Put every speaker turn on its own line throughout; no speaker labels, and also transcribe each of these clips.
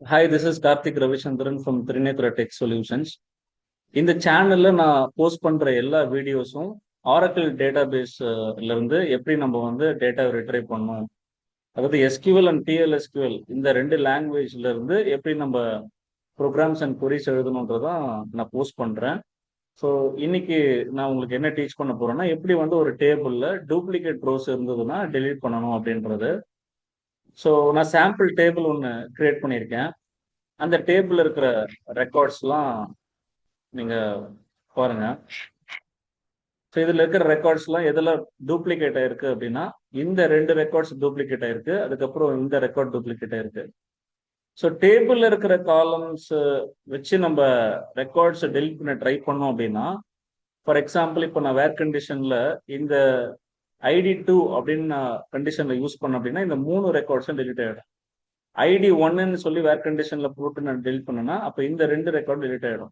Hi, this is Karthik Ravichandran from Trinetra Tech Solutions. இந்த சேனல்ல நான் போஸ்ட் பண்ற எல்லா வீடியோஸும் ஆரக்கிள் டேட்டாபேஸ்ல இருந்து எப்படி நம்ம வந்து டேட்டா ரிட்ரைவ் பண்ணணும், அதாவது எஸ்கியூஎல் அண்ட் பிஎல்எஸ்கியூஎல் இந்த ரெண்டு லாங்குவேஜ்ல இருந்து எப்படி நம்ம ப்ரோக்ராம்ஸ் அண்ட் queries எழுதணுன்றதான் நான் போஸ்ட் பண்றேன். ஸோ இன்னைக்கு நான் உங்களுக்கு என்ன டீச் பண்ண போறேன்னா, எப்படி வந்து ஒரு டேபிள்ல டூப்ளிகேட் ரோஸ் இருந்ததுன்னா delete பண்ணணும் அப்படின்றது. ஸோ நான் சாம்பிள் டேபிள் ஒன்று கிரியேட் பண்ணியிருக்கேன். அந்த டேபிள் இருக்கிற ரெக்கார்ட்ஸ்லாம் நீங்க பாருங்க. ஸோ இதுல இருக்கிற ரெக்கார்ட்ஸ்லாம் எதெல்லாம் டூப்ளிகேட் ஆயிருக்கு அப்படின்னா, இந்த ரெண்டு ரெக்கார்ட்ஸ் டூப்ளிகேட் ஆயிருக்கு, அதுக்கப்புறம் இந்த ரெக்கார்ட் டூப்ளிகேட் ஆயிருக்கு. ஸோ டேபிள்ல இருக்கிற காலம்ஸ் வச்சு நம்ம ரெக்கார்ட்ஸ் டெலிட் பண்ண ட்ரை பண்ணோம் அப்படின்னா, ஃபார் எக்ஸாம்பிள் இப்போ நான் வேர் கண்டிஷன்ல இந்த ID2 அப்படின்னு நான் கண்டிஷன்ல யூஸ் பண்ண அப்படின்னா இந்த மூணு ரெக்கார்ட்ஸும் டெலிட் ஆயிடும். ID1ன்னு சொல்லி வேர் கண்டிஷன்ல போட்டு நான் டெலிட் பண்ணேன்னா அப்போ இந்த ரெண்டு ரெக்கார்ட் டெலிட் ஆயிடும்.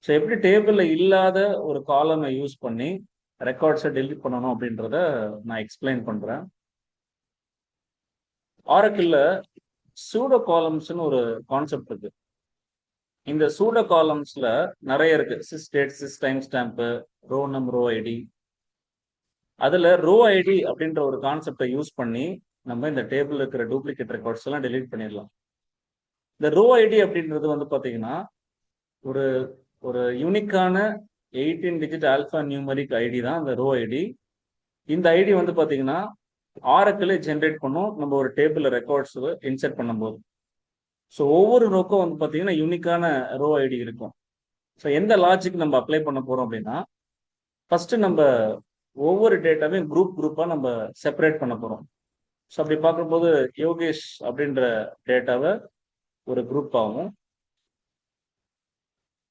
ஸோ எப்படி டேபிள்ல இல்லாத ஒரு காலமை யூஸ் பண்ணி ரெக்கார்ட்ஸை டெலிட் பண்ணணும் அப்படின்றத நான் எக்ஸ்பிளைன் பண்றேன். ஆரக்கிள்ல சூடோ காலம்ஸ்னு ஒரு கான்செப்ட் இருக்கு. இந்த சூடோ காலம்ஸ்ல நிறைய இருக்கு. Sysdate, systimestamp, rownum, rowid. அதுல ரோ ஐடி அப்படின்ற ஒரு கான்செப்டை யூஸ் பண்ணி நம்ம இந்த டேபிள் இருக்கிற டூப்ளிகேட் ரெக்கார்ட்ஸ் எல்லாம் டெலிட் பண்ணிடலாம். இந்த ரோ ஐடி அப்படின்றது வந்து பாத்தீங்கன்னா ஒரு ஒரு யூனிக்கான 18 டிஜிட் ஆல்பா நியூமரிக் ஐடி தான் அந்த ரோ ஐடி. இந்த ஐடி வந்து பாத்தீங்கன்னா ஆரக்கிளே ஜென்ரேட் பண்ணும் நம்ம ஒரு டேபிள் ரெக்கார்ட்ஸ் இன்சர்ட் பண்ணும்போது. ஸோ ஒவ்வொரு ரோக்கும் வந்து பாத்தீங்கன்னா யூனிக்கான ரோ ஐடி இருக்கும். ஸோ எந்த லாஜிக் நம்ம அப்ளை பண்ண போறோம் அப்படின்னா, ஃபர்ஸ்ட் நம்ம ஒவ்வொரு டேட்டாவையும் குரூப்பா நம்ம செப்பரேட் பண்ண போறோம். ஸோ அப்படி பார்க்கும்போது யோகேஷ் அப்படின்ற டேட்டாவை ஒரு குரூப் ஆகும்.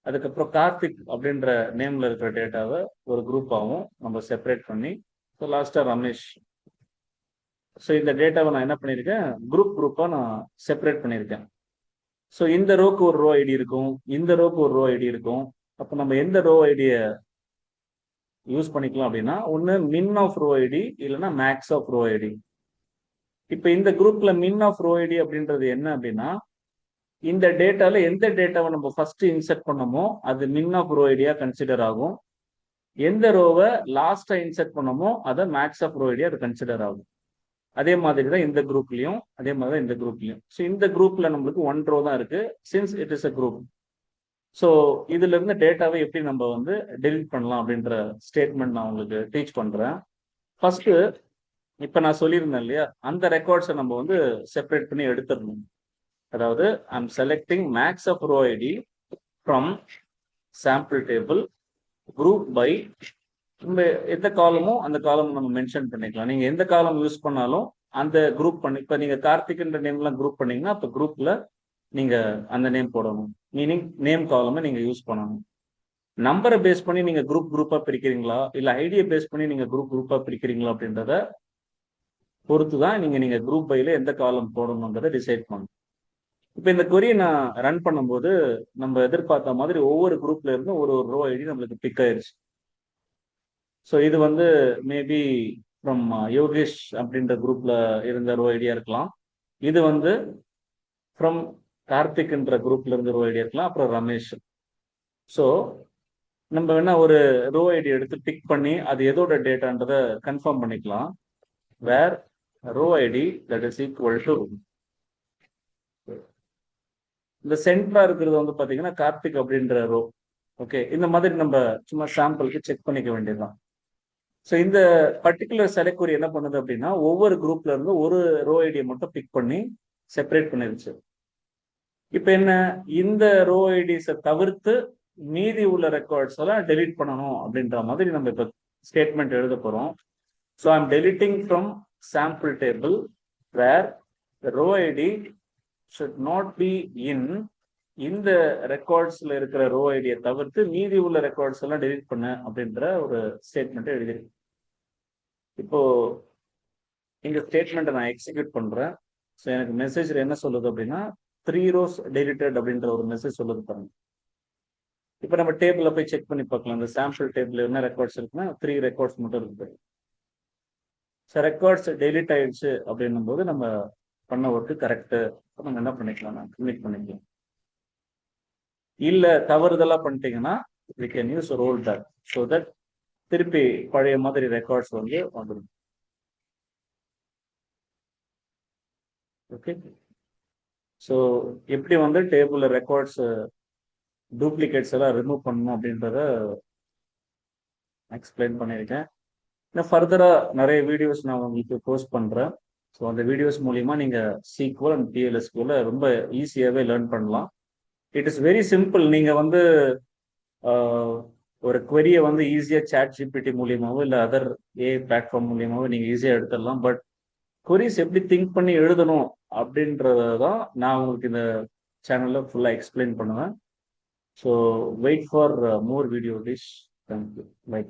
அதுக்கப்புறம் கார்த்திக் அப்படின்ற நேம்ல இருக்கிற டேட்டாவை ஒரு குரூப் ஆகும் நம்ம செப்பரேட் பண்ணி. ஸோ லாஸ்டா ரமேஷ். ஸோ இந்த டேட்டாவை நான் என்ன பண்ணியிருக்கேன், குரூப்பா நான் செப்பரேட் பண்ணியிருக்கேன். ஸோ இந்த ரோக்கு ஒரு ரோ ஐடி இருக்கும், இந்த ரோக்கு ஒரு ரோ ஐடி இருக்கும். அப்போ நம்ம எந்த ரோ ஐடியை யூஸ் பண்ணிக்கலாம் அப்படின்னா, ஒன்று மின் ஆஃப் ரோ ஐடி இல்லைன்னா மேக்ஸ் ஆஃப் ரோ ஐடி. இப்போ இந்த குரூப்ல மின் ஆஃப் ரோ ஐடி அப்படின்றது என்ன அப்படின்னா, இந்த டேட்டால எந்த டேட்டாவை நம்ம ஃபர்ஸ்ட் இன்சர்ட் பண்ணமோ அது மின் ஆஃப் ரோ ஐடியா கன்சிடர் ஆகும். எந்த ரோவை லாஸ்டா இன்சர்ட் பண்ணமோ அதை மேக்ஸ் ஆஃப் ரோ ஐடியா அது கன்சிடர் ஆகும். அதே மாதிரி தான் இந்த குரூப்லயும், அதே மாதிரி தான் இந்த குரூப்லயும். ஸோ இந்த குரூப்ல நம்மளுக்கு ஒன் ரோ தான் இருக்கு, since it is a group. So இதுல இருந்து டேட்டாவை எப்படி நம்ம வந்து டெலிட் பண்ணலாம் அப்படின்ற ஸ்டேட்மெண்ட் நான் உங்களுக்கு டீச் பண்றேன். ஃபர்ஸ்ட் இப்ப நான் சொல்லியிருந்தேன் இல்லையா, அந்த ரெக்கார்ட்ஸை நம்ம வந்து செப்பரேட் பண்ணி எடுத்துடணும். அதாவது I'm selecting max of rowid from sample table group by. நம்ம எந்த காலமோ அந்த காலம் நம்ம மென்ஷன் பண்ணிக்கலாம். நீங்க எந்த காலம் யூஸ் பண்ணாலும் அந்த குரூப் பண்ணி, இப்ப நீங்க கார்த்திக்ன்ற நேம்லாம் குரூப் பண்ணீங்கன்னா அப்ப குரூப்ல நீங்க அந்த நேம் போடணும். மீனிங் நேம் காலமை நீங்க யூஸ் பண்ணணும். நம்பரை பேஸ் பண்ணி நீங்க குரூப்பா பிரிக்கிறீங்களா இல்ல ஐடியை பேஸ் பண்ணி நீங்க குரூப்பா பிரிக்கிறீங்களா அப்படின்றத பொறுத்து தான் நீங்க குரூப் பைல எந்த காலம் போடணுன்றதை டிசைட் பண்ணணும். இப்போ இந்த கொரியை நான் ரன் பண்ணும்போது நம்ம எதிர்பார்த்த மாதிரி ஒவ்வொரு குரூப்ல இருந்தும் ஒரு ரோ ஐடி நம்மளுக்கு பிக் ஆயிருச்சு. ஸோ இது வந்து மேபி ஃப்ரம் யோகேஷ் அப்படின்ற குரூப்ல இருந்த ரோ ஐடியா இருக்கலாம். இது வந்து ஃப்ரம் கார்த்திக்ன்ற குரூப்ல இருந்த ரோ ஐடியா இருக்கலாம், அப்புறம் ரமேஷ். ஸோ நம்ம வேணா ஒரு ரோ ஐடி எடுத்து பிக் பண்ணி அது எதோட டேட்டான்றதை கன்ஃபார்ம் பண்ணிக்கலாம். Where row ID that is equal to இந்த சென்டரா இருக்கிறது வந்து பாத்தீங்கன்னா கார்த்திக் அப்படின்ற ரோ. ஓகே, இந்த மாதிரி நம்ம சும்மா சாம்பிளுக்கு செக் பண்ணிக்க வேண்டியதுதான். ஸோ இந்த பர்டிகுலர் செலக்ட் query என்ன பண்ணுது அப்படின்னா, ஒவ்வொரு குரூப்ல இருந்து ஒரு ரோ ஐடியை மட்டும் பிக் பண்ணி செப்பரேட் பண்ணிருச்சு. இப்போ என்ன, இந்த ரோ ஐடிஸை தவிர்த்து மீதி உள்ள ரெக்கார்ட்ஸ் எல்லாம் டெலீட் பண்ணணும் அப்படின்ற மாதிரி நம்ம இப்போ ஸ்டேட்மெண்ட் எழுத போறோம். So I'm deleting from sample table where row ID should not be in இந்த ரெக்கார்ட்ஸ்ல இருக்கிற ரோ ஐடியை தவிர்த்து மீதி உள்ள ரெக்கார்ட்ஸ் எல்லாம் டெலிட் பண்ண அப்படின்ற ஒரு ஸ்டேட்மெண்ட் எழுதிருக்கு. இப்போ இந்த ஸ்டேட்மெண்ட்டை நான் எக்ஸிக்யூட் பண்றேன். ஸோ எனக்கு மெசேஜ்ல என்ன சொல்லுது அப்படின்னா 3 rows டெலிட்டட் அப்படின்ற ஒரு மெசேஜ் சொல்லுது பாருங்க. இப்போ நம்ம டேபிள்ல போய் செக் பண்ணி பார்க்கலாம். இந்த சாம்பிள் டேபிள் என்ன ரெக்கார்ட்ஸ் இருக்குன்னா 3 ரெக்கார்ட்ஸ் மட்டும் இருக்கு. ஸோ ரெக்கார்ட்ஸ் டெலிட் ஆயிடுச்சு அப்படின்னும் போது நம்ம பண்ண ஒர்க்கு கரெக்டு நம்ம என்ன பண்ணிக்கலாம் கம்ப்ளீட் பண்ணிக்கலாம். இல்ல தவறுதலா பண்ணிட்டீங்கன்னா we can use roll back so that திருப்பி பழைய மாதிரி ரெக்கார்ட்ஸ் வந்து வந்துடும். ஓகே, ஸோ எப்படி வந்து டேபிள்ல ரெக்கார்ட்ஸ் டூப்ளிகேட்ஸ் எல்லாம் ரிமூவ் பண்ணணும் அப்படின்றத எக்ஸ்பிளைன் பண்ணியிருக்கேன். இன்னும் ஃபர்தராக நிறைய வீடியோஸ் நான் உங்களுக்கு போஸ்ட் பண்ணுறேன். ஸோ அந்த வீடியோஸ் மூலிமா நீங்கள் SQL அண்ட் PLSQL ரொம்ப ஈஸியாகவே லேர்ன் பண்ணலாம். It is very simple. நீங்கள் வந்து ஒரு query-யை வந்து ஈஸியாக ChatGPT மூலியமாவோ இல்லை அதர் பிளாட்ஃபார்ம் மூலியமாவோ நீங்கள் ஈஸியாக எடுத்துடலாம். பட் queries எப்படி திங்க் பண்ணி எழுதணும் அப்படின்றத தான் நான் உங்களுக்கு இந்த சேனலில் ஃபுல்லாக எக்ஸ்பிளைன் பண்ணுவேன். So wait for more videos. Thank you. By.